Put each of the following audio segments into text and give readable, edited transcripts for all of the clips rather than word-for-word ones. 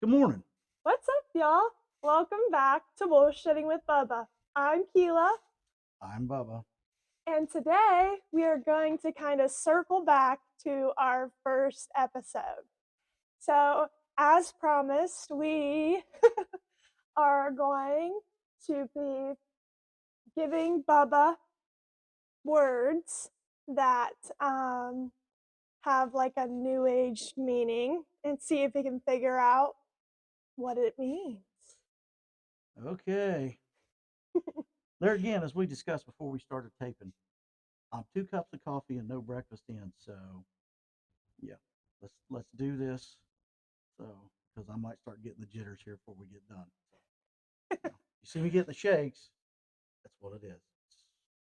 Good morning. What's up, y'all? Welcome back to Bullshitting with Bubba. I'm Keela, I'm Bubba. and today we are going to kind of circle back to our first episode. So, as promised, we are going to be giving Bubba words that have like a new age meaning and see if he can figure out what it means. Okay. There again, as we discussed before we started taping, I'm 2 cups of coffee and no breakfast in. So yeah, let's do this. So because I might start getting the jitters here before we get done. So, you see me getting the shakes. That's what it is. It's,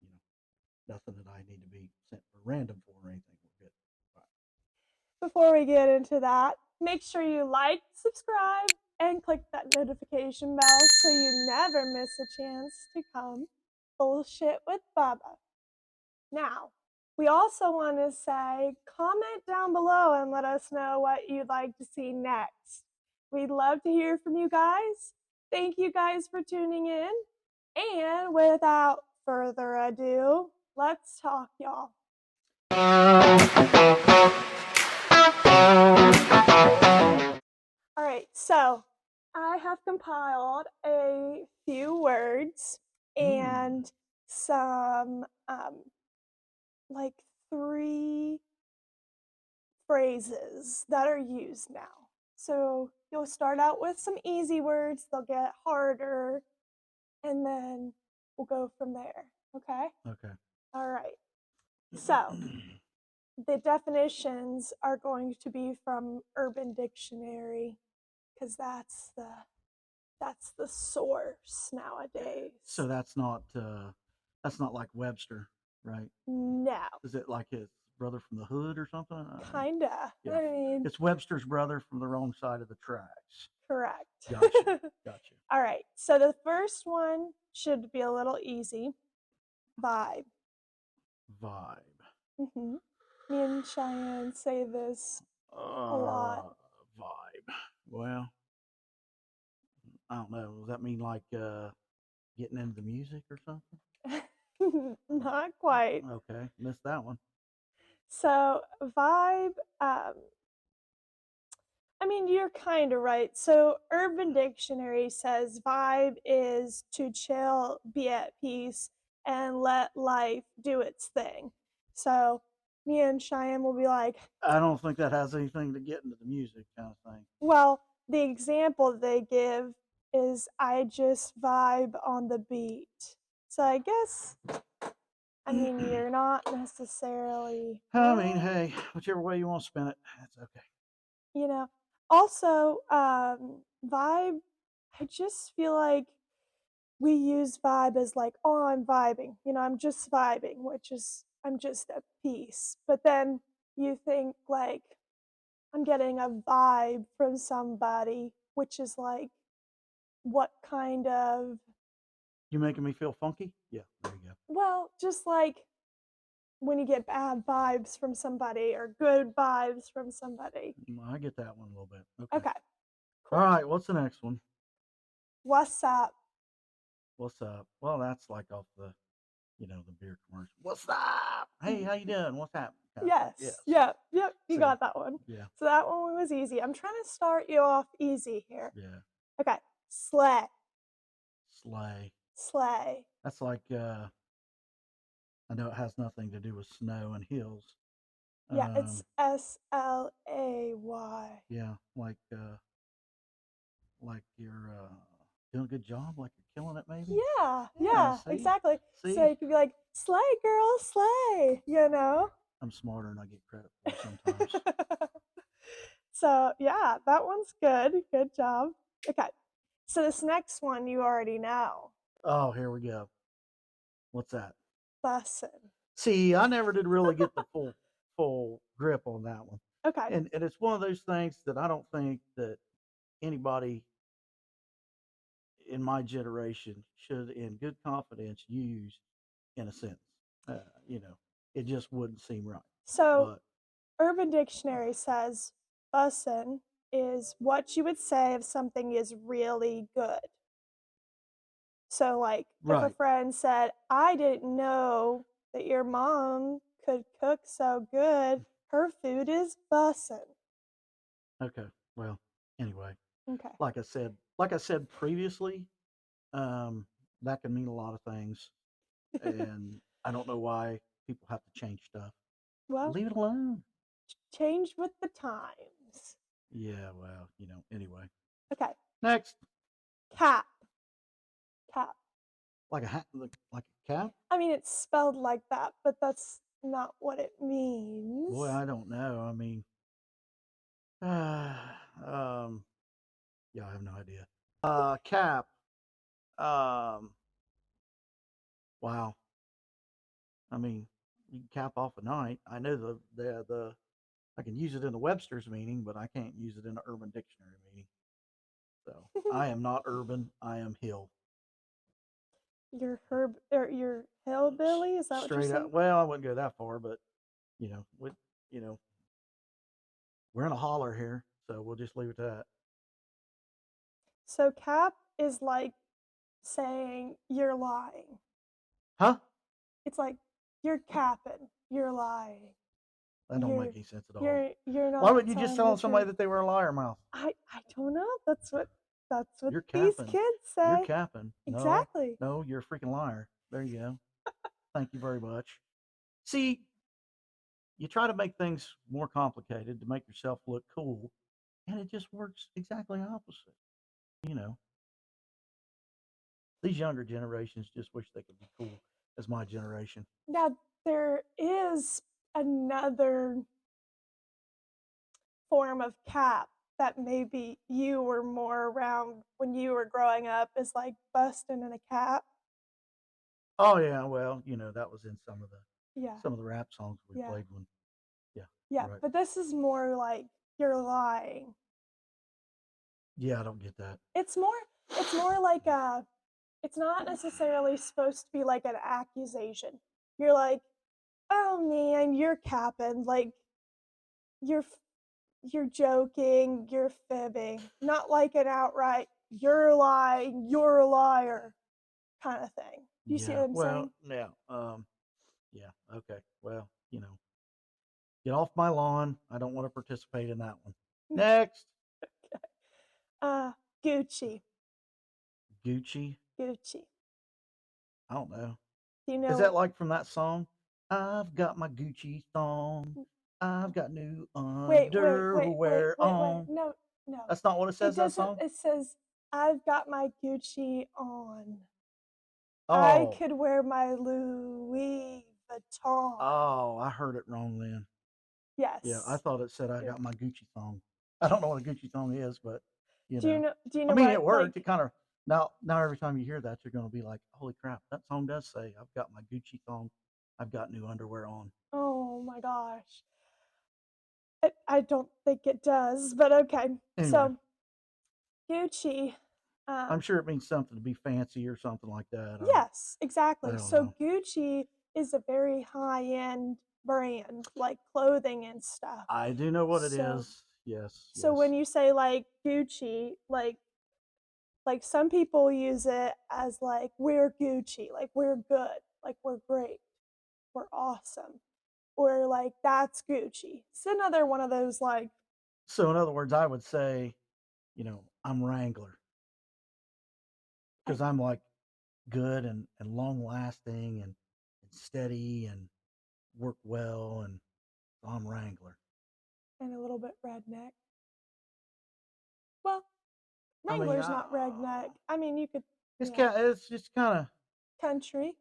you know, nothing that I need to be sent for random for or anything. We're good. All Before we get into that, make sure you like, subscribe, and click that notification bell so you never miss a chance to come bullshit with Bubba. Now, we also want to say comment down below and let us know what you'd like to see next. We'd love to hear from you guys. Thank you guys for tuning in. And without further ado, let's talk, y'all. All right, so I have compiled a few words and some like 3 phrases that are used now. So you'll start out with some easy words, they'll get harder, and then we'll go from there. Okay? Okay. All right. So the definitions are going to be from Urban Dictionary because that's the source nowadays. So that's not like Webster, right? No. Is it like his brother from the hood or something? Kinda. Yeah. I mean, It's Webster's brother from the wrong side of the tracks. correct. Gotcha. Gotcha. All right. So the first one should be a little easy. Vibe. Vibe. Me and Cheyenne say this a lot. Vibe. Well, I don't know. Does that mean like getting into the music or something? Not quite. Okay, missed that one. So vibe, I mean, you're kind of right. So Urban Dictionary says vibe is to chill, be at peace, and let life do its thing. So me and Cheyenne will be like, I don't think that has anything to get into the music kind of thing. well, the example they give is I just vibe on the beat. So I guess, I mean, you're not necessarily I mean, wrong, hey, whichever way you want to spin it, that's okay. you know. Also, vibe, I just feel like we use vibe as like, oh, I'm vibing, I'm just vibing, which is, I'm just at peace. But then you think like, I'm getting a vibe from somebody, which is like, what kind of, You making me feel funky? Yeah, there you go. well, just like when you get bad vibes from somebody or good vibes from somebody. I get that one a little bit. Okay. Okay, All cool. right, what's the next one? What's up? What's up? Well, that's like off the beer commercial. What's up? Hey, how you doing? What's happening? Yes. Yes. Yep. You See, got that one. yeah, So that one was easy. I'm trying to start you off easy here. yeah. Okay. Slay. Sleigh. Slay. That's like I know it has nothing to do with snow and hills. Yeah, it's SLAY. Yeah, like you're doing a good job, like you're killing it, maybe. Yeah, See, exactly. So see, you could be like, slay, girl, slay, I'm smarter than I get credit for sometimes. So, yeah, that one's good. Good job. Okay. So, this next one you already know. Oh, here we go. What's that? Bussin'. See, I never did really get the full grip on that one. Okay. And it's one of those things that I don't think that anybody in my generation should, in good confidence, use in a sentence. Uh, you know, it just wouldn't seem right. So, But Urban Dictionary says bussin' is what you would say if something is really good. So, like, if a Right. friend said, "I didn't know that your mom could cook so good. Her food is bussin'." Okay. Well, anyway, Okay. like I said previously, um, that can mean a lot of things, and I don't know why people have to change stuff. Well, Leave it alone. change with the times. Yeah. Well, anyway. Okay. Next, Cap. Cap. like a hat, like a cap. I mean, it's spelled like that, but that's not what it Boy, means. I don't know. I mean, um, yeah, I have no idea. Cap. Um, wow. I mean, you can cap off a night. I know the I can use it in the Webster's meaning, but I can't use it in the Urban Dictionary meaning. So I am not urban. I am hill. You're herb or you're hillbilly? Is that what you're Straight saying? out. Well, I wouldn't go that far, but you know, we, you know, we're in a holler here, so we'll just leave it at that. So cap is like saying you're lying. Huh? It's like you're capping, you're lying. That don't make any sense at all. You're Why not wouldn't you just telling the tell somebody truth. that they were a liar, mouth? I don't know. That's what You're these capping. kids You're say. capping. No, Exactly. no, you're a freaking liar. There you go. Thank you very much. See, you try to make things more complicated to make yourself look cool, and it just works exactly opposite. You know, these younger generations just wish they could be cool as my generation. Now there is another form of cap that maybe you were more around when you were growing up is like busting in a cap. Oh yeah, well, that was in Yeah. some of the rap songs we Yeah. played when. Yeah, Yeah, you're right. but this is more like you're lying. Yeah, I don't get that. It's more like a it's not necessarily supposed to be like an accusation. You're like, "Oh man, you're capping." Like you're you're joking, you're fibbing. Not like an outright you're lying, you're a liar kind of thing. Do you see Yeah, what I'm well, saying? yeah, yeah, okay. Well, get off my lawn. I don't want to participate in that one. Next, Uh Gucci. Gucci. Gucci. I don't know. Do you Is that know like from that song? I've got my Gucci thong. I've got new underwear wait. on. No, no. That's not what it It says, that doesn't song? it says I've got my Gucci on. I Oh, could wear my Louis Vuitton. oh, I heard it wrong then. Yeah, I Yes. thought it said I Yeah. got my Gucci thong. I don't know what a Gucci thong is, but you Do you know, know do you I know mean, what it like worked. It kind of now every time you hear that, you're going to be like, holy crap, that song does say I've got my Gucci thong. I've got new underwear on. oh my gosh. I don't think it does, but okay. Anyway, So Gucci, I'm um, sure it means something to be fancy or something like that. yes, I exactly. don't So know. Gucci is a very high-end brand, like clothing and stuff. I do know what it So is. Yes, so when yes. you say like Gucci, like some people use it as like we're Gucci, like we're good, like we're great, we're awesome, or like that's Gucci. It's another one of those like So in other words, I would say, I'm Wrangler I, because I'm like good and long lasting and steady and work well and I'm Wrangler. and a little bit redneck. Well, I mean, Wrangler's not redneck. I mean, you could, yeah, it's just country,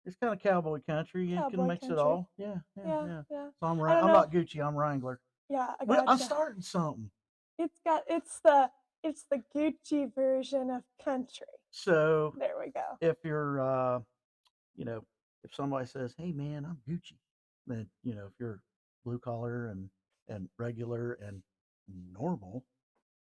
it's kind of cowboy country. You can cowboy mix it country. all. Yeah, yeah, Yeah, yeah. yeah. So I don't I'm know. not Gucci. I'm Wrangler. Yeah, I Well, I'm gotcha. starting something. It's the Gucci version of country. So There we go. if you're you know, if somebody says, "Hey, man, I'm Gucci," then if you're blue collar and regular and normal,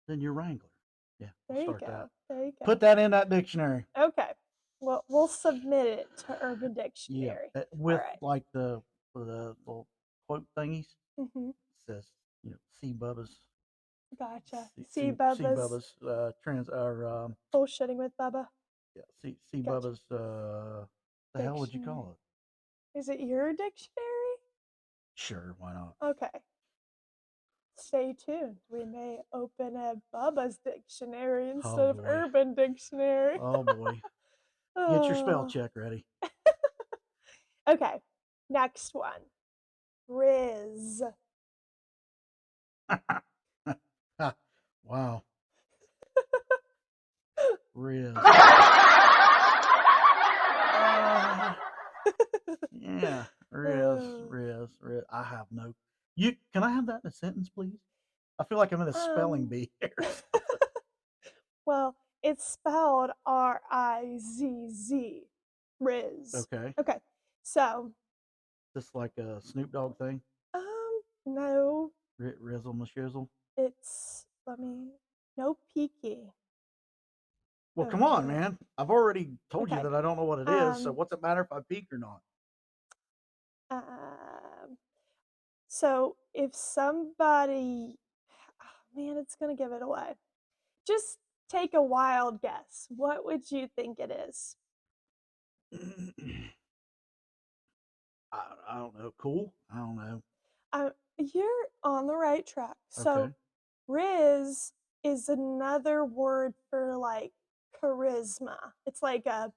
then you're Wrangler. Yeah, we'll There you start that. go. There you Put go. that in that dictionary. Okay. Well, we'll submit it to Urban Yeah, Dictionary. All with right. like the little quote thingies. Mm-hmm. It says, "See Bubba's." Gotcha. See, See see Bubba's Bubba's trans or bullshitting with Bubba. yeah, see Gotcha. Bubba's the hell would you Dictionary. call it? Is it your dictionary? Sure, why not? Okay. Stay tuned. We may open a Bubba's dictionary Oh instead of boy. Urban Dictionary. Oh boy. Get your spell check ready. Okay. Next one. Riz. Wow. Riz. Yeah, Riz. I have no. You can I have that in a sentence, please? I feel like I'm in a spelling bee here. Well, it's spelled Rizz. Riz. Okay, Okay. So, just like a Snoop Dogg thing. no, Rizzle Mashizzle. it's no peaky. Well, come over on, here. man. I've already told you Okay. that I don't know what it is. So what's it matter if I peek or not? So if somebody, oh, man, it's gonna give it away. Just take a wild guess. What would you think it is? I don't know. Cool. I don't know. You're on the right track. So Okay. Riz is another word for like charisma. It's like a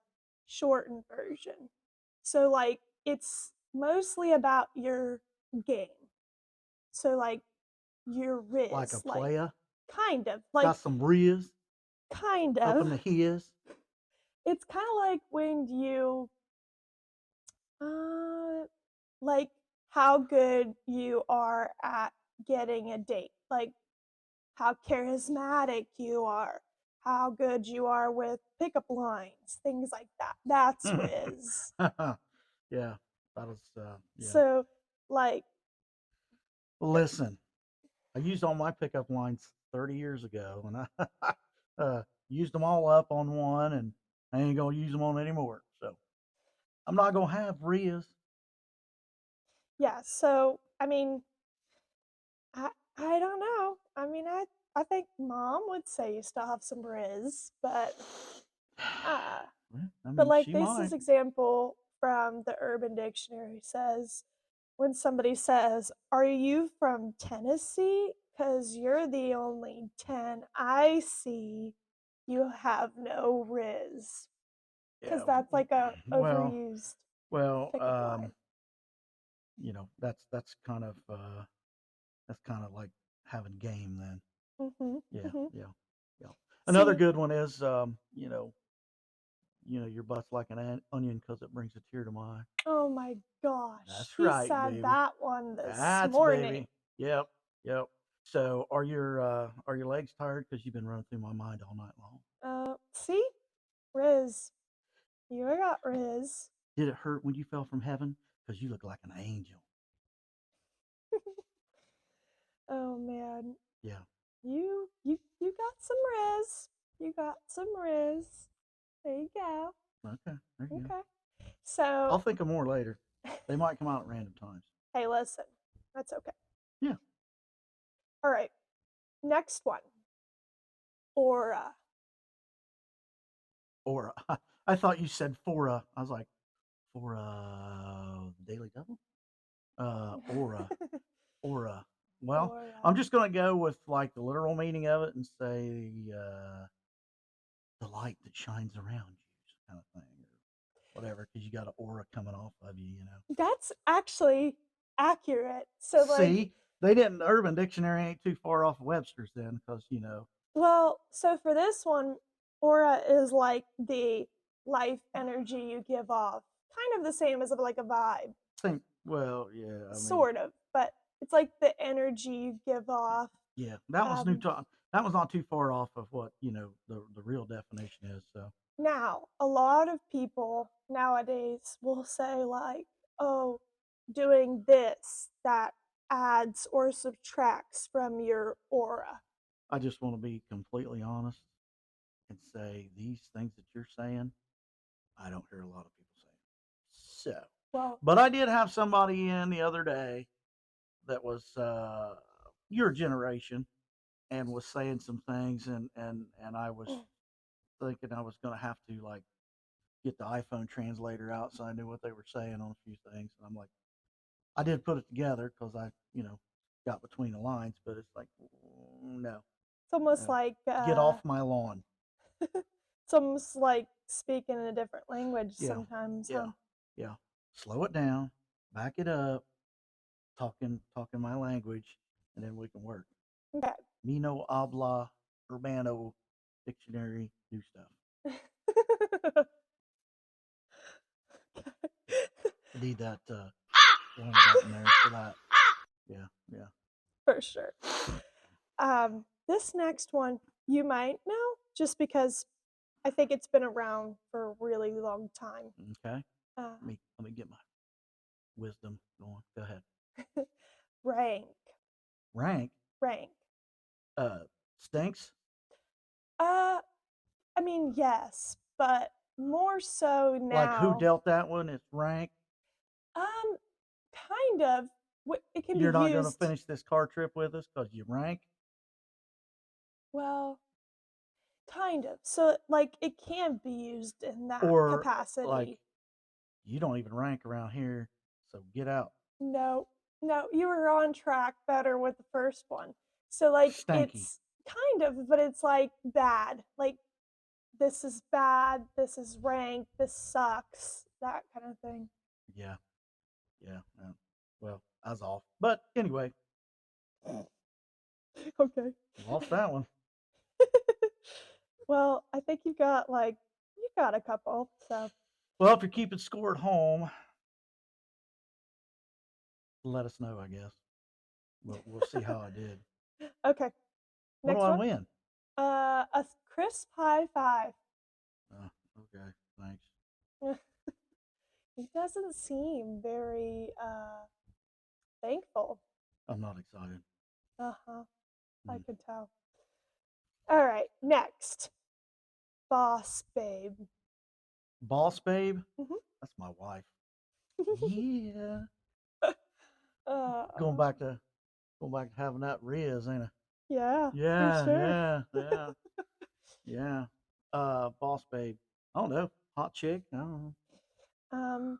shortened version. So like it's mostly about your game. So like your Like a Riz, like playa. kind of like Got some Riz kind up of. in the his. It's kind of like when you like how good you are at getting a date. Like how charismatic you are, how good you are with pickup lines, things like that. That's Riz. Yeah, that was yeah. So, like, Listen, I used all my pickup lines 30 years ago, and I used them all up on one, and I ain't gonna use them on anymore. So I'm not gonna have Riz. yeah. So, I don't know. I think mom would say you still have some Riz, uh, Well, I but mean, like she this is might. example from the Urban Dictionary says when somebody says, "Are you from Tennessee? Because you're the only 10 I see. You have no Riz." Because Yeah. that's like a Well, overused well, pickup line. that's kind of like having game then. Mhm. Yeah, Mhm. yeah, yeah. Another See, good one is your butt's like an onion because it brings a tear to my eye. oh my gosh, That's he right, said baby. that one this That's morning. baby. Yep, yep. So are your legs tired because you've been running through my mind all night long? See, Riz, you got Riz. Did it hurt when you fell from heaven? Because you look like an angel. Oh man, Yeah. you got some Riz. You got some Riz. There you go. Okay. There you go. Okay. I'll So, think of more later. They might come out at random times. hey, listen, that's okay. Yeah. All right. Next one. Aura. Or I thought you said for I was like for Daily Double. Aura. Aura. Well, I'm Aura. just gonna go with like the literal meaning of it and say the light that shines around you, kind of thing, or whatever, because you got an aura coming off of you, you know. That's actually accurate. So, like, See, they didn't. Urban Dictionary ain't too far off Webster's then, because well, so for this one, aura is like the life energy you give off. Kind of the same as like a vibe, same. Well, yeah. I mean, sort of, but it's like the energy you give off. yeah, that was new. Um, That was not too far off of what the real definition is. So Now, a lot of people nowadays will say, like, oh, doing this that adds or subtracts from your aura. I just want to be completely honest and say these things that you're saying, I don't hear a lot of people saying. So, Well, but I did have somebody in the other day that was your generation, and was saying some things, and I was thinking I was going to have to like get the iPhone translator out so I knew what they were saying on a few things. And I'm like, I did put it together because I, got between the lines, but it's like, no, It's almost no, like get off my lawn. it's almost like speaking in a different language Yeah, sometimes, yeah, huh? yeah. Slow it down, back it up, talking my language, and then we can work. Okay. Me no habla urbano dictionary, do stuff. I need that one button there for that. Yeah, yeah. For sure. This next one you might know just because I think it's been around for a really long time. Okay. Uh, Let me get my wisdom going. Go ahead. rank. Rank. Rank. Uh, stinks. Uh, I mean, yes, but more so Like who now. dealt that one? It's rank. Um, kind of. It can be You're not going to used. finish this car trip with us because you rank. Well, kind of. So, like, it can be used in that Or like capacity. you don't even rank around here, so get out. No, no, you were on track better with the first one. So, like, Stanky. it's kind of, but it's like bad. Like, this is bad, this is rank, this sucks, that kind of thing. Yeah, yeah. Well, I was off. But anyway, Okay. lost that one. Well, I think you got a couple. So, Well, if you're keeping score at home, let us know. I guess we'll see how I did. okay. What do Next I one. win? A crisp high five. Oh, okay, thanks. He doesn't seem very thankful. I'm not excited. Uh-huh. I Mm. could tell. All right, next. Boss babe. Boss babe, Mhm. that's my wife. Yeah, going uh, back to having that Riz, ain't it? yeah, for Yeah, sure. yeah, yeah, yeah. Boss babe. I don't know. Hot chick. I don't know. um,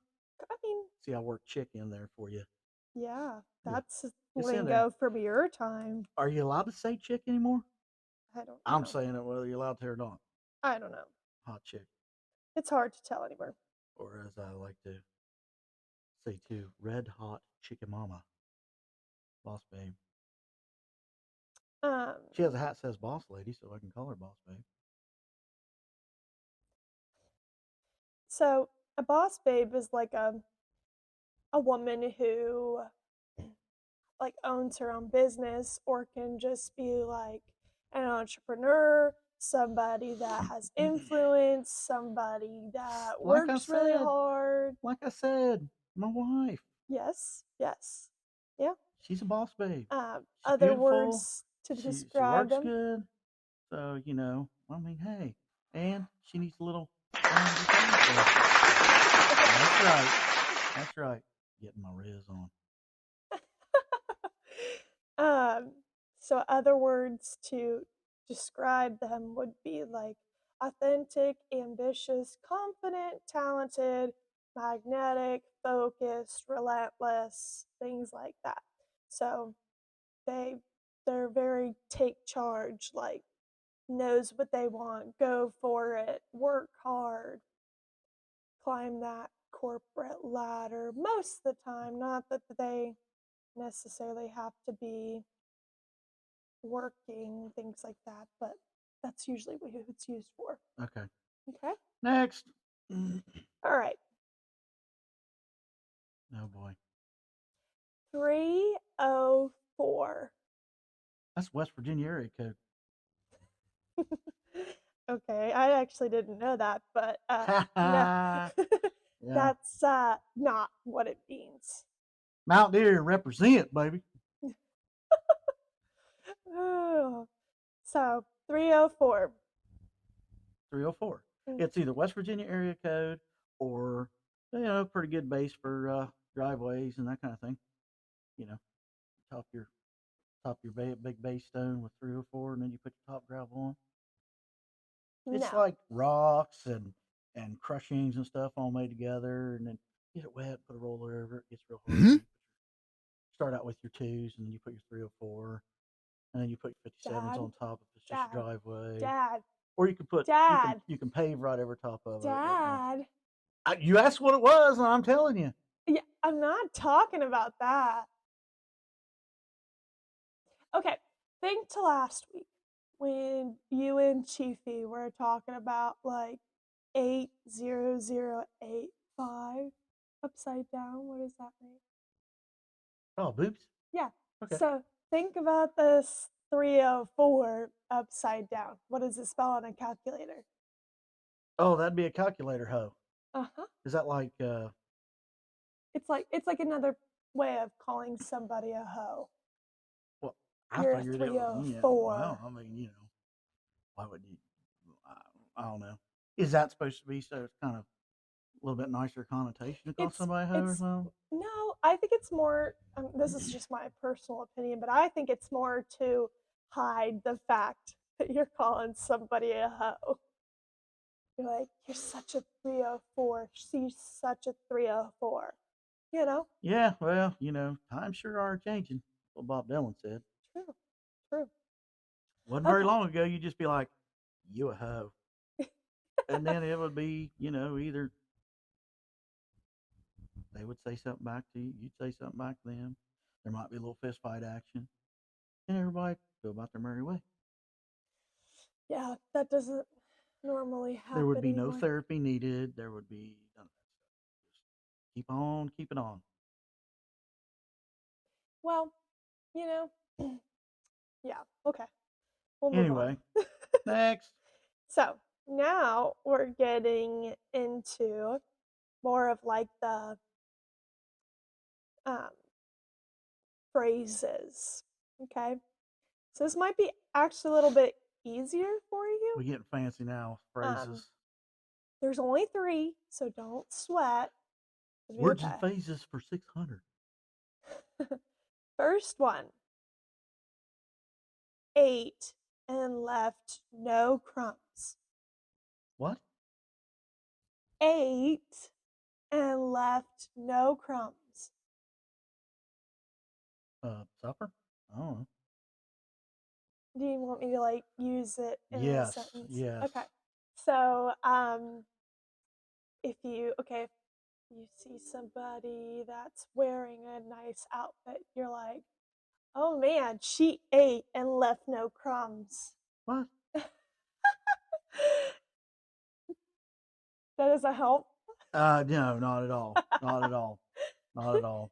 I mean, See, I work chick in there for you. yeah, Yeah, that's it's in there. lingo from your time. Are you allowed to say chick anymore? I don't I'm know. saying it whether you're allowed to or not. I don't know. Hot chick, It's hard to tell anymore. or as I like to say too, red hot chicken mama. Boss babe. Um, She has a hat that says boss lady, so I can call her boss babe. so a boss babe is like a woman who like owns her own business or can just be like an entrepreneur, somebody that has influence, somebody that Like I works really said, hard. my wife. Yes, yes. Yeah. She's a boss babe. She's Other beautiful. words to She describe works them. good. So I mean, hey, and she needs a little. So that's right. That's right. Getting my Riz on. um, so other words to describe them would be like authentic, ambitious, confident, talented, magnetic, focused, relentless, things like that. So they they're very take charge, like knows what they want, go for it, work hard, climb that corporate ladder most of the time. Not that they necessarily have to be working, things like that, but that's usually what it's used for. Okay. Okay. Next. All right. Oh boy. 304. That's West Virginia area code. Okay, I actually didn't know that, but no. Yeah. That's not what it means. Mount Deer represent, baby. So 304. 304. Mm. It's either West Virginia area code or pretty good base for driveways and that kind of thing. Top your top of your big base stone with 304, and then you put your top gravel on. It's No. like rocks and crushings and stuff all made together, and then get it wet, put a roller over it, gets real hard. Start out with your twos, and then you put your 304, and then you put your 57s Dad. on top if it's just Dad. a driveway. Dad. Or you can put Dad. you can pave right over top of it. But, Dad. you asked what it was, and I'm telling you. Yeah, I'm not talking about that. Okay, think to last week when you and Chiefy were talking about like 80085 upside down. What does that mean? Oh, boobs. Yeah. Okay. So think about this 304 upside down. What does it spell on a calculator? Oh, that'd be a calculator hoe. Uh-huh. Is that like It's like another way of calling somebody a hoe. well, I You're a figured it was, yeah. 304. Well, I mean, why would you? I don't know. Is that supposed to be so it's kind of a little bit nicer connotation to call somebody a hoe or something? No, I think it's more. This is just my personal opinion, but I think it's more to hide the fact that you're calling somebody a hoe. You're like, you're such a 304. She's such a 304. You know? Yeah, well, times sure are changing. What Bob Dylan said. True. True. Wasn't very Okay. long ago. You'd just be like, "You a hoe," and then it would be, either they would say something back to you, you'd say something back to them. There might be a little fist fight action, and everybody go about their merry way. Yeah, that doesn't normally happen. There would be anymore. no therapy needed. There would be none of that stuff. Just keep on keeping on. Well, yeah, okay. We'll move Anyway, on. next. So now we're getting into more of like the um, phrases. Okay. So this might be actually a little bit easier for you. We're getting fancy now. Phrases. There's only 3, so don't sweat. Words and phrases for 600. First one. Ate and left no crumbs. What? Ate and left no crumbs. Supper? I don't know. Do you want me to like use it in a sentence? Yes. Okay. So, if you see somebody that's wearing a nice outfit, you're like, "Oh man, she ate and left no crumbs." What? That doesn't help. No, not at all. Not at all. Not at all.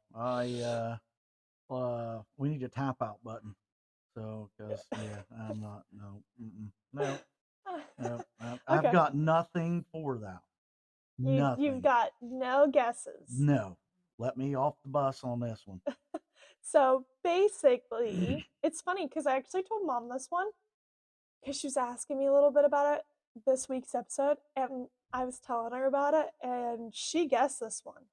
We need a tap out button. So, because I'm not. No. I've Okay. got nothing for that. Nothing. You've got no guesses. No. Let me off the bus on this one. So basically, it's funny because I actually told Mom this one because she was asking me a little bit about it this week's episode, and I was telling her about it, and she guessed this one.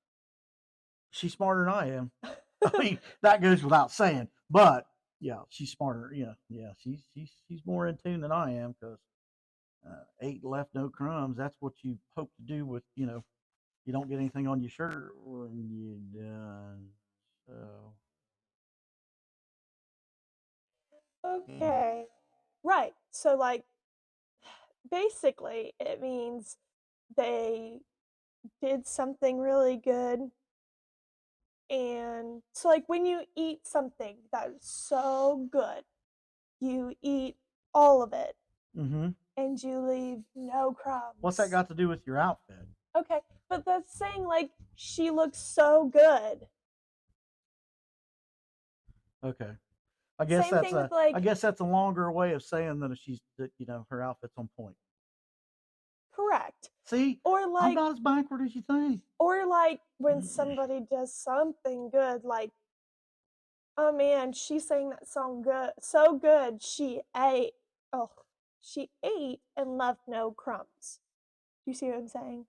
She's smarter than I am. I mean, that goes without saying. But yeah, she's smarter. Yeah, she's more in tune than I am because ate left no crumbs. That's what you hope to do with you don't get anything on your shirt when you're done. So Okay. Right. So like basically it means they did something really good. And so like when you eat something that is so good, you eat all of it. Mm-hmm. And you leave no crumbs. What's that got to do with your outfit? Okay, but that's saying like she looks so good. Okay. I guess Same thing with like I guess that's a longer way of saying that her outfit's on point. correct. See? Or like I'm not as backward as you think. Or like when somebody does something good, like, oh man, she sang that song good, so good. She ate and left no crumbs. Do you see what I'm saying?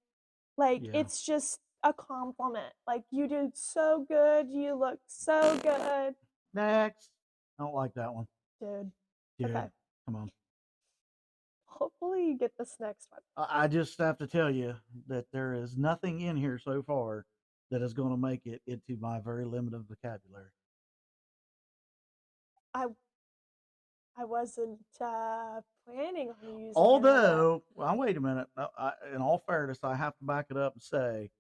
Like Yeah. it's just a compliment. Like you did so good, you look so good. Next. I don't like that one. Dude. Dude, Okay. come on. Hopefully you get this next one. I just have to tell you that there is nothing in here so far that is going to make it into my very limited vocabulary. I I wasn't planning on using any of that. Although, well, wait a minute. In all fairness, I have to back it up and say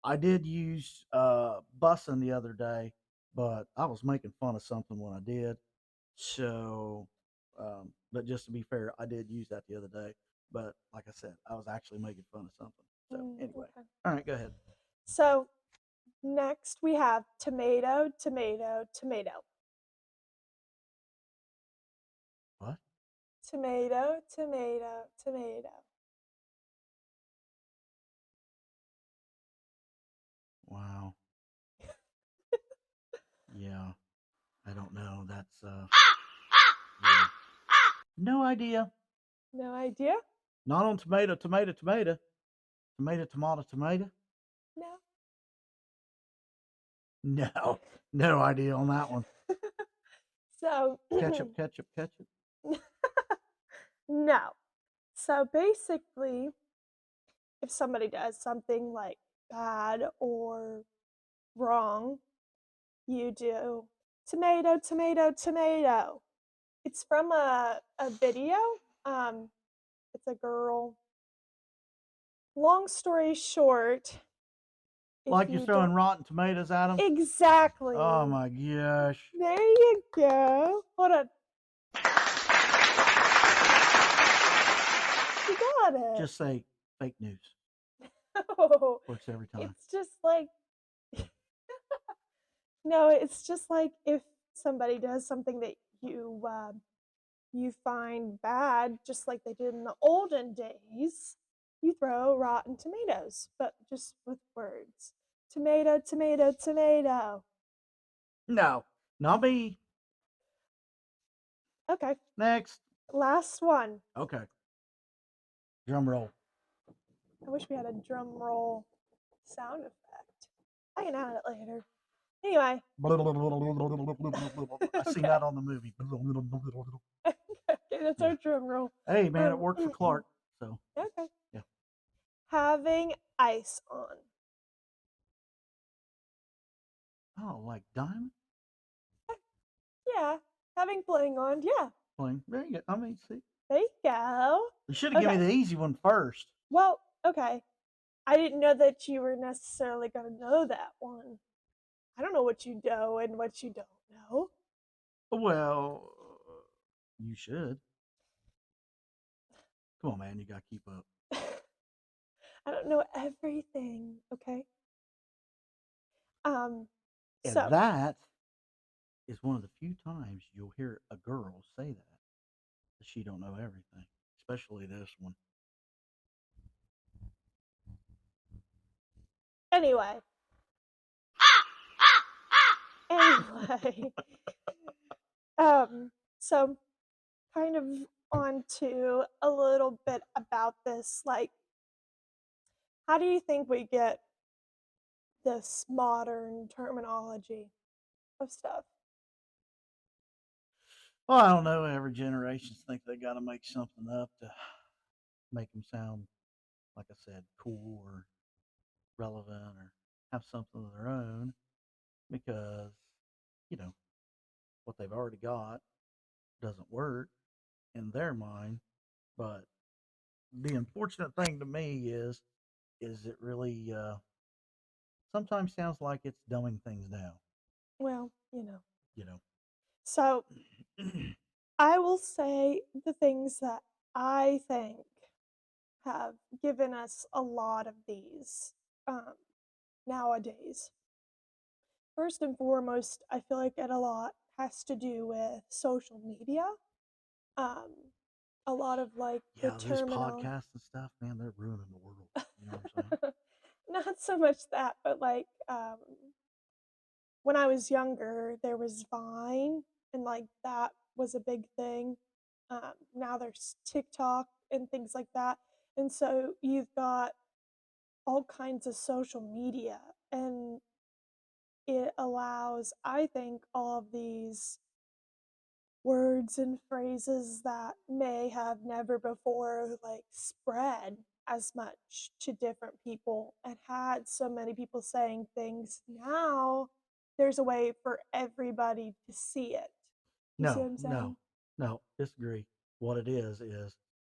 I did use bussing the other day, but I was making fun of something when I did. So, but just to be fair, I did use that the other day. But like I said, I was actually making fun of something. So anyway, Okay. all right, go ahead. So next we have tomato, tomato, tomato. What? Tomato, tomato, tomato. Wow. Yeah, I don't know. That's yeah. No idea. No idea? Not on tomato, tomato, tomato, tomato, tomato, tomato. No. No, no idea on that one. So Ketchup, ketchup, ketchup. no. So basically, if somebody does something like bad or wrong, you do tomato, tomato, tomato. It's from a video. Um, it's a girl. Long story short, if Like you're you throwing don't rotten tomatoes at them. exactly. Oh my gosh. There you go. Hold on. You got it. Just say fake news. No, Works every time. it's just like no, it's just like if somebody does something that you find bad, just like they did in the olden days, you throw rotten tomatoes, but just with words. Tomato, tomato, tomato. No, not me. Okay, Next. last one. Okay. Drum roll. I wish we had a drum roll sound effect. I can add it later. Anyway. I seen Okay. that on the movie. Okay, that's Yeah. our drum roll. Hey man, it worked for Clark. So Okay. yeah. Having ice on. Oh, like diamond Yeah. Having bling on. Yeah. playing. There you go. I mean, see, There you go. you should have given me Okay. the easy one first. Well, okay. I didn't know that you were necessarily going to know that one. I don't know what you know and what you don't know. Well, you should. Come on, man. You got to keep up. I don't know everything, okay? Um And so that is one of the few times you'll hear a girl say that she don't know everything, especially this one. anyway, anyway, so kind of on to a little bit about this like how do you think we get this modern terminology of stuff? Well, I don't know. Every generation think they got to make something up to make them sound, like I said, cool or relevant or have something of their own because, you know, what they've already got doesn't work in their mind. But the unfortunate thing to me is it really sometimes sounds like it's dumbing things down. Well, You know. so I will say the things that I think have given us a lot of these um, nowadays. First and foremost, I feel like it a lot has to do with social media. Um, a lot of like the Yeah, these terminal, podcasts and stuff, man, they're ruining the world. You know what I'm saying? not so much that, but like when I was younger, there was Vine, and like that was a big thing. Now there's TikTok and things like that. And so you've got all kinds of social media, and it allows, I think, all of these words and phrases that may have never before like spread as much to different people and had so many people saying things. Now there's a way for everybody to see it. You see what No, I'm no, saying? no, disagree. What it is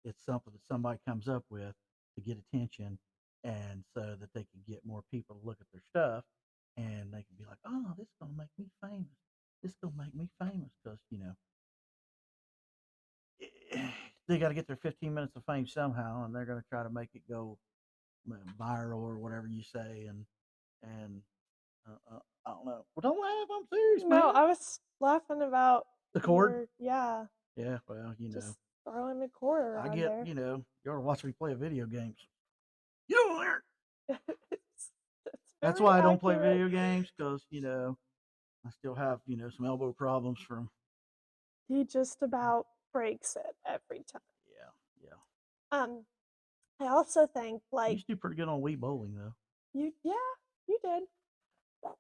it's something that somebody comes up with to get attention, and so that they can get more people to look at their stuff, and they can be like, "Oh, this is gonna make me famous. This is gonna make me famous," because they got to get their 15 minutes of fame somehow, and they're gonna try to make it go viral or whatever you say, and I don't know. Well, don't laugh. I'm serious, No, man. I was laughing about The cord. your, yeah, Yeah, well, just throwing a cord I around get, there. you ought to watch me play video games. You don't learn. It's That's very why I don't play accurate. video games because, I still have, some elbow problems from, He just about breaks it every time. yeah, yeah. Um, I also think You like used to do pretty good on Wii bowling, though. yeah, you did, but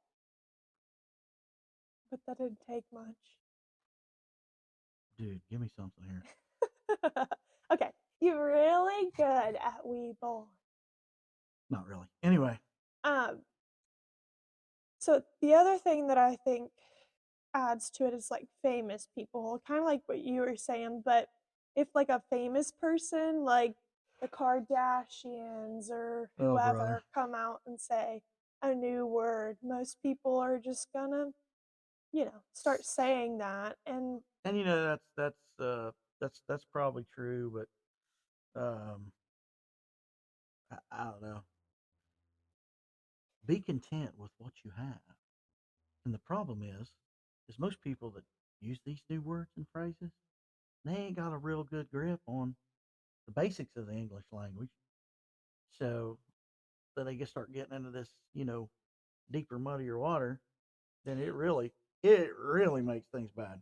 that didn't take much. Dude, give me something here. Okay, you're really good at Wii bowling. Not really. Anyway, Um, so the other thing that I think adds to it is like famous people, kind of like what you were saying, but if like a famous person like the Kardashians or oh, brother. whoever come out and say a new word, most people are just gonna, start saying that. And And, that's probably true, but I don't know. Be content with what you have. And the problem is most people that use these new words and phrases, they ain't got a real good grip on the basics of the English language. So then they get start getting into this, deeper, muddier water, then it really makes things bad.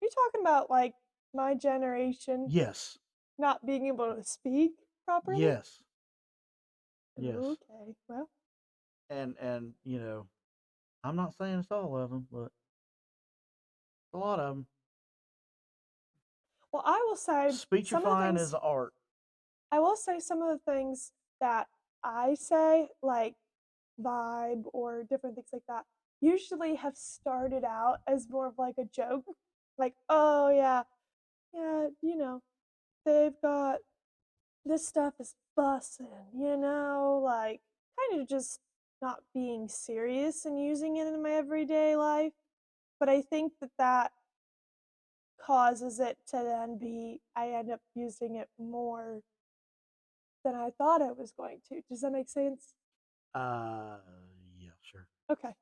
you're talking about like my generation Yes. not being able to speak properly? Yes. Yes. Okay, well, And I'm not saying it's all of them, but a lot of them. I will say some of the Speechifying is things art. some of the things that I say, like vibe or different things like that, usually have started out as more of like a joke. Like, oh yeah, yeah, they've got this stuff is bussin', like kind of just not being serious and using it in my everyday life. But I think that causes it to then be, I end up using it more than I thought I was going to. Does that make sense? Uh, yeah, sure. Okay.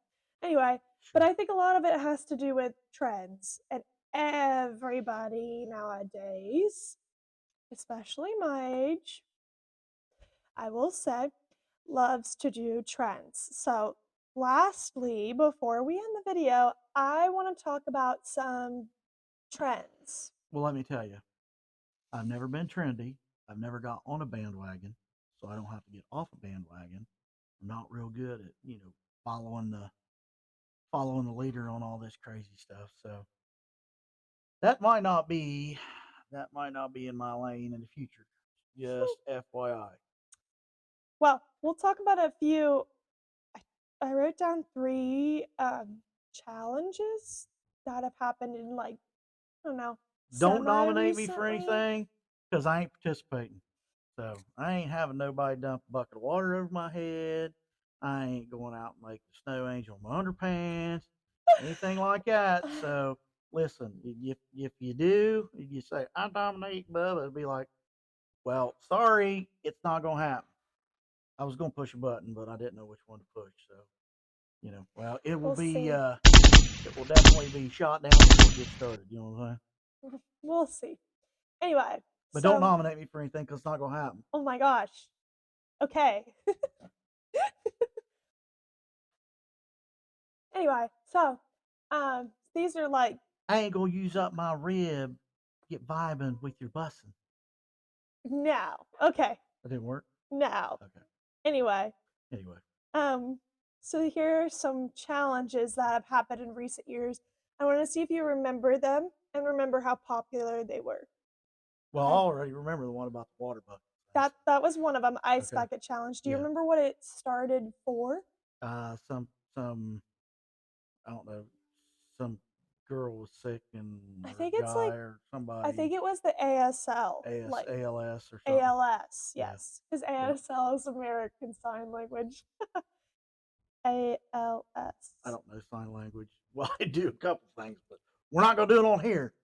Anyway, but Sure. I think a lot of it has to do with trends. And everybody nowadays, especially my age, I will say, loves to do trends. So, lastly, before we end the video, I want to talk about some trends. Well, let me tell you, I've never been trendy. I've never got on a bandwagon, so I don't have to get off a bandwagon. I'm not real good at, following the following the leader on all this crazy stuff. So that might not be in my lane in the future. Just FYI. Well, we'll talk about a few. I, I wrote down three challenges that have happened in like, I don't know, Don't semi nominate me for recently. anything because I ain't participating. So I ain't having nobody dump a bucket of water over my head. I ain't going out and make the snow angel in my underpants, anything like that. So listen, if you do, you say I dominate Bubba, it'll be like, well, sorry, it's not gonna happen. I was gonna push a button, but I didn't know which one to push. So well, it will We'll be see. it will definitely be shot down before it gets started. You know what I'm saying? We'll see. Anyway, But don't so, nominate me for anything because it's not gonna happen. oh my gosh. Okay. Anyway, so these are like, I ain't gonna use up my rib. Get vibing with your bussing. no. Okay. That didn't work. No. Okay. Anyway, Anyway, um so here are some challenges that have happened in recent years. I want to see if you remember them and remember how popular they were. Well, I already remember the one about the water bucket. That was one of them, Ice Okay. Bucket Challenge. Do you Yeah. remember what it started for? Some I don't know, some girl was sick and I or think it's guy like or I somebody think it was the ASL, like ALS or something. ALS, Yeah. yes, because Yep. ASL is American Sign Language. ALS. I don't know sign language. Well, I do a couple things, but we're not gonna do it on here.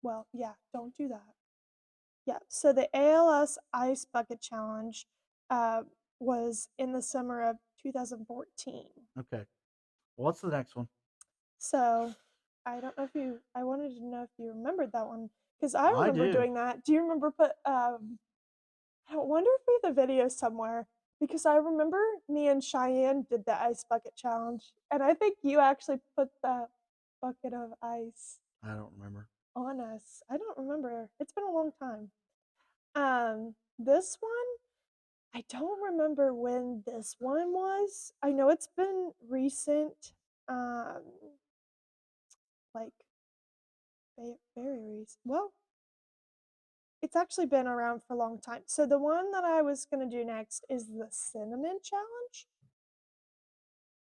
Well, yeah, don't do that. Yeah, so the ALS Ice Bucket Challenge uh, was in the summer of 2014. Okay. What's the next one? So I don't know if you, I wanted to know if you remembered that one because I I remember do. doing that. Do you remember I wonder if we have the video somewhere because I remember me and Cheyenne did the Ice Bucket Challenge and I think you actually put the bucket of ice I don't remember. on us. I don't remember. It's been a long time. This one, I don't remember when this one was. I know it's been recent, um, like very recent. Well, it's actually been around for a long time. So the one that I was gonna do next is the cinnamon challenge.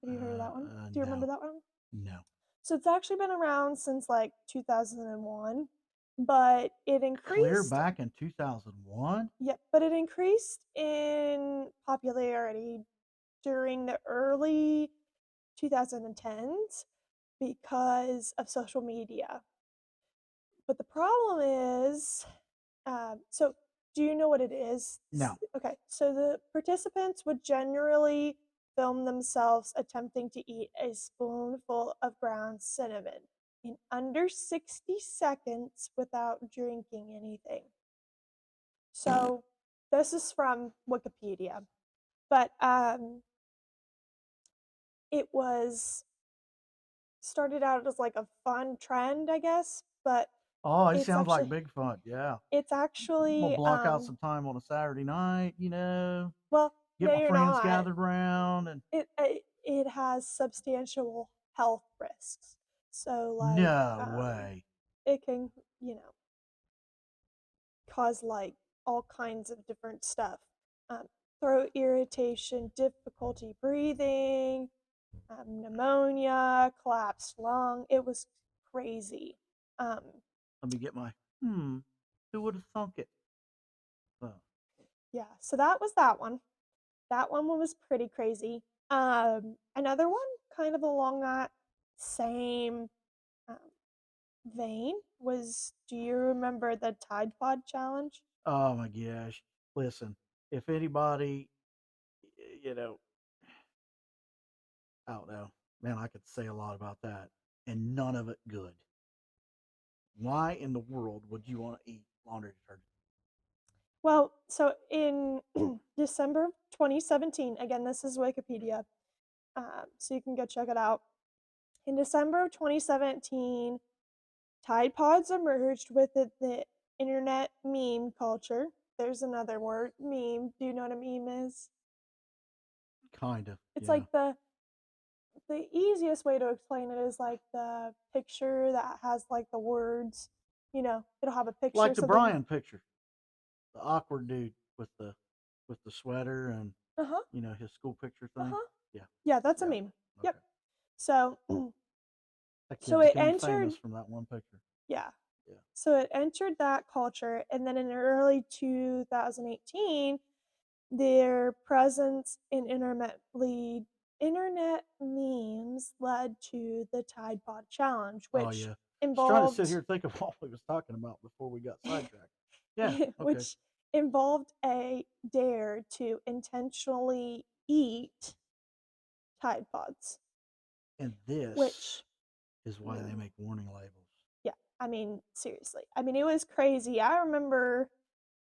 Have you heard of that one? Do you remember No. that one? No. So it's actually been around since like 2001, but it Clear increased. back in 2001? Yep, but it increased in popularity during the early 2010s because of social media. But the problem is, so do you know what it is? No. Okay, so the participants would generally film themselves attempting to eat a spoonful of ground cinnamon in under 60 seconds without drinking anything. So this is from Wikipedia, but it was started out as like a fun trend, I guess, but Oh, it it's sounds like actually big fun. Yeah. it's I'm gonna actually block out some time on a Saturday night, well, get no, my you're friends not. gathered around and It has substantial health risks. So like no way. it can, you know, cause like all kinds of different stuff. Um, throat irritation, difficulty breathing, pneumonia, collapsed lung. It was crazy. Um, Let me get my who would have thunk it? Oh. yeah, so that was that one. That one was pretty crazy. Another one, kind of along that same um, vein, was do you remember the Tide Pod challenge? Oh my gosh. Listen, if anybody, you know, I don't know, man, I could say a lot about that and none of it good. Why in the world would you want to eat laundry detergent? Well, so in December 2017, again, this is Wikipedia, so you can go check it out. In December of 2017, Tide Pods emerged with the internet meme culture. There's another word, meme. Do you know what a meme is? Kind of, It's yeah. like the easiest way to explain it is like the picture that has like the words. You know, it'll have a picture. Like the something. Brian picture, the awkward dude with the sweater and Uh-huh. his school picture thing. Uh-huh. Yeah, Yeah, that's a yeah. meme. Yep. Okay. So That so kid it became entered famous from that one picture. yeah. Yeah. So it entered that culture and then in early 2018 their presence in internet memes led to the Tide Pod Challenge, Oh which yeah. I was trying to sit involved here and think of what we was talking about before we got sidetracked. Yeah. Okay. which involved a dare to intentionally eat Tide Pods, And this which is I why they mean, make warning labels. yeah, I mean, seriously. I mean, it was crazy. I remember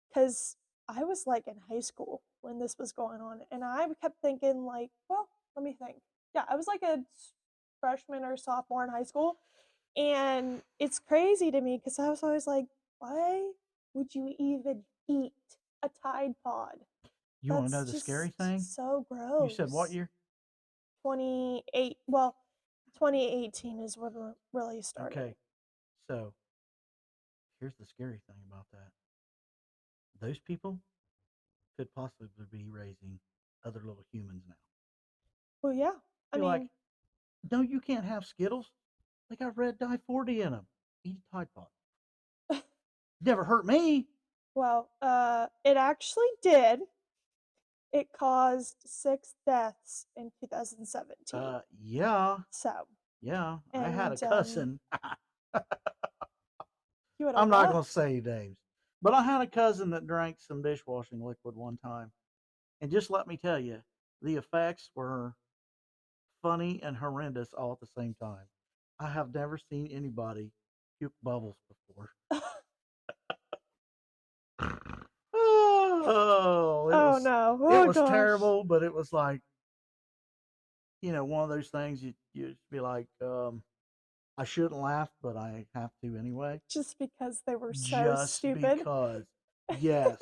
because I was like in high school when this was going on, and I kept thinking, like, well, let me think. Yeah, I was like a freshman or sophomore in high school, and it's crazy to me because I was always like, why would you even eat a Tide Pod? You want to know That's the scary just thing? so You said what gross. year? 28, well, 2018 is when it really started. Okay. So here's the scary thing about that. Those people could possibly be raising other little humans now. Well, yeah. I You're like, mean, no, you can't have Skittles. They got red dye 40 in them. Eat a Tide Pod. Never hurt me. well, it actually did. It caused 6 deaths in 2017. Yeah, So, yeah. I had a and cousin. you had a I'm not what? going to say names, but I had a cousin that drank some dishwashing liquid one time. And just let me tell you, the effects were funny and horrendous all at the same time. I have never seen anybody puke bubbles before. Oh, Oh no! it Oh was gosh! terrible, but it was like, one of those things you just be like, I shouldn't laugh, but I have to anyway. Just because they were so Just stupid. because. Yes.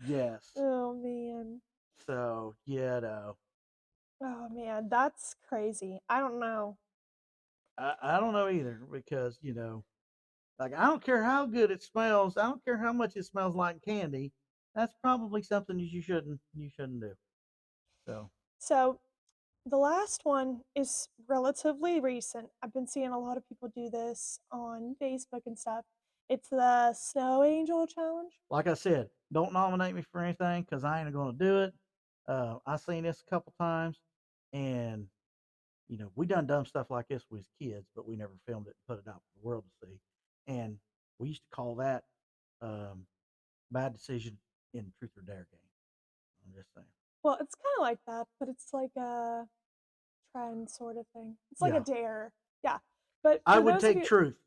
Yes. Oh man. So, yeah, no. Oh man, that's crazy. I don't know. I don't know either because, like I don't care how good it smells. I don't care how much it smells like candy. That's probably something you shouldn't do. So So the last one is relatively recent. I've been seeing a lot of people do this on Facebook and stuff. It's the Snow Angel Challenge. like I said, don't nominate me for anything because I ain't gonna do it. I seen this a couple times, and we done dumb stuff like this with kids, but we never filmed it and put it out for the world to see. And we used to call that um, bad decision in truth or dare game. I'm just saying. Well, it's kind of like that, but it's like a trend sort of thing. It's like a Yeah, dare. Yeah. But I for would those of take you, truth.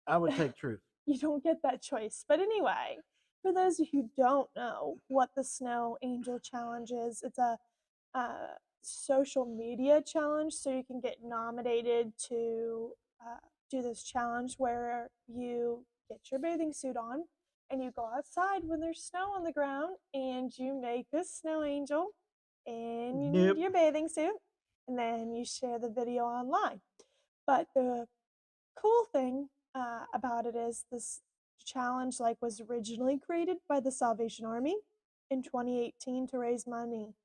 I would take truth. you don't get that choice. But anyway, for those of you who don't know what the Snow Angel Challenge is, it's a social media challenge. So you can get nominated to do this challenge where you get your bathing suit on and you go outside when there's snow on the ground and you make this snow angel in Nope. your bathing suit and then you share the video online. But the cool thing about it is this challenge was originally created by the Salvation Army in 2018 to raise money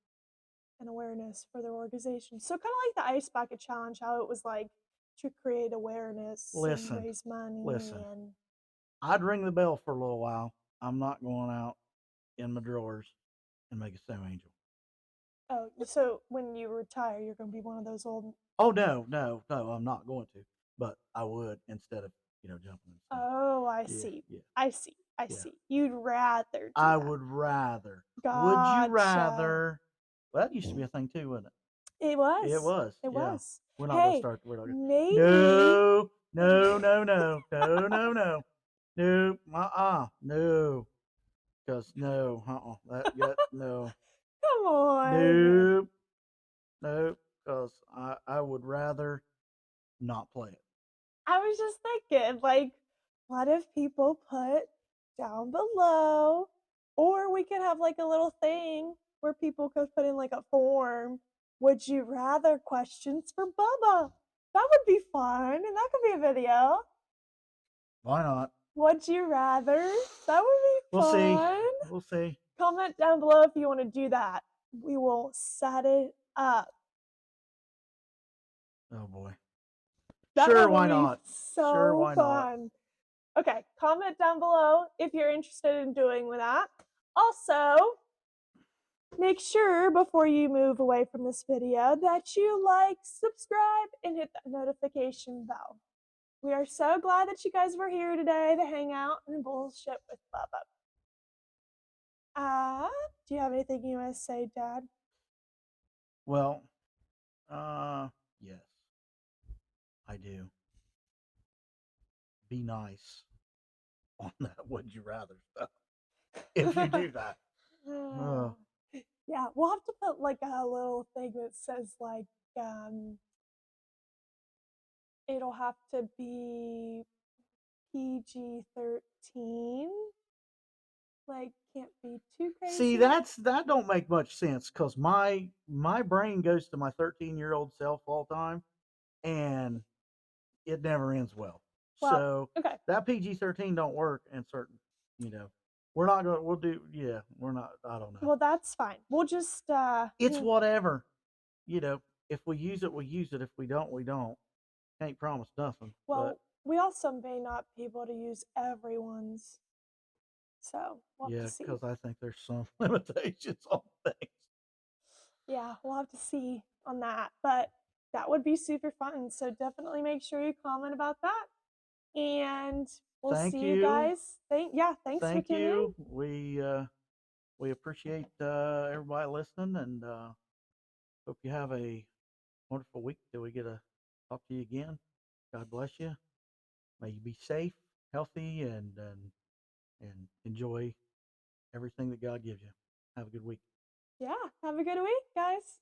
and awareness for their organization. So kind of like the ice bucket challenge, how it was like to create awareness and Listen, raise money listen. and I'd ring the bell for a little while. I'm not going out in my drawers and make a snow angel. oh, so when you retire, you're going to be one of those old. Oh no, no, no! I'm not going to, but I would instead of jumping in snow. Oh, I Yeah, see. yeah, I see. I yeah. see. You'd rather do I that. would rather. Would you Gotcha. rather? Well, that used to be a thing too, wasn't It it? It was. was. It Yeah. was. We're not gonna Hey, start. We're not gonna. maybe. No, no, no, no, no, no, no, no. No. Because no, no, Come on. nope, nope. Because I would rather not play it. I was just thinking, what if people put down below, or we could have a little thing where people could put in a form. Would you rather questions for Bubba? That would be fun, and that could be a video. Why not? Would you rather? That would be We'll see. fun. We'll see. Comment down below if you want to do that. We will set it up. Oh boy. That Sure, one will why be not? so Sure, why not? fun. Okay, comment down below if you're interested in doing that. Also, make sure before you move away from this video that you like, subscribe, and hit that notification bell. We are so glad that you guys were here today to hang out and bullshit with Bubba. Do you have anything you want to say, Dad? Well, yes, I do. Be nice on that would you rather stuff. If you do that. Yeah, we'll have to put a little thing that says it'll have to be PG-13. Can't be too crazy. See, that don't make much sense because my brain goes to my 13-year-old self all the time, and it never ends well. Well, So okay. that PG-13 don't work in certain, we're not gonna. We'll do. Yeah, we're not. I don't know. Well, that's fine. We'll just It's whatever. You know, if we use it, we use it. If we don't, we don't. Can't promise nothing. But well, we also may not be able to use everyone's. So we'll have yeah, to see. because I think there's some limitations on things. Yeah, we'll have to see on that. But that would be super fun. So definitely make sure you comment about that. And we'll Thank see you you. guys. Thanks for Thank tuning in. you. We appreciate everybody listening, and hope you have a wonderful week till we get to talk to you again. God bless you. May you be safe, healthy, and enjoy everything that God gives you. Have a good week. Yeah, have a good week, guys.